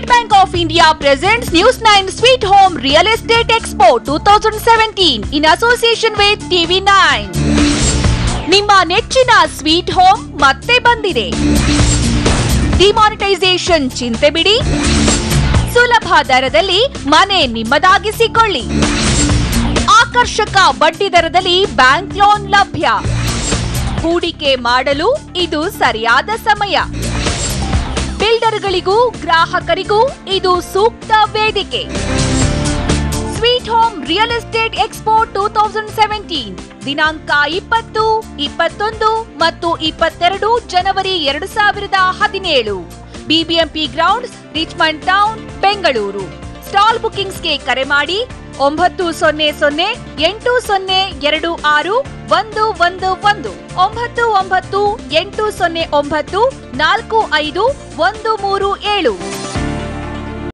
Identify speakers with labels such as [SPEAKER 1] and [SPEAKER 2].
[SPEAKER 1] Bank of India presents News 9 Sweet Home Real Estate Expo 2017 in association with TV9. ನಿಮ್ಮ ನೆಚ್ಚಿನ sweet home ಮತ್ತೆ ಬಂದಿದೆ. Demonetisation ಚಿಂತೆ ಬಿಡಿ, ಸುಲಭ ದರದಲ್ಲಿ ಮನೆ ನಿಮ್ಮದಾಗಿಸಿಕೊಳ್ಳಿ. ಆಕರ್ಷಕ ಬಡ್ಡಿ ದರದಲ್ಲಿ ಬ್ಯಾಂಕ್ ಲೋನ್ ಲಭ್ಯ. ಹೂಡಿಕೆ ಮಾಡಲು ಇದು ಸರಿಯಾದ ಸಮಯ. ಬಿಲ್ಡರ್ಗಳಿಗೂ ಗ್ರಾಹಕರಿಗೂ ಇದು ಸೂಕ್ತ ವೇದಿಕೆ. Sweet home real estate expo 2017 ದಿನಾಂಕ 20, 21 ಮತ್ತು 22 ಜನವರಿ 2017. BBMP grounds, Richmond town, Bengaluru. Stall ಬುಕಿಂಗ್ಸ್ಗೆ ಕರೆ ಮಾಡಿ 900-8026111 9988094513 7.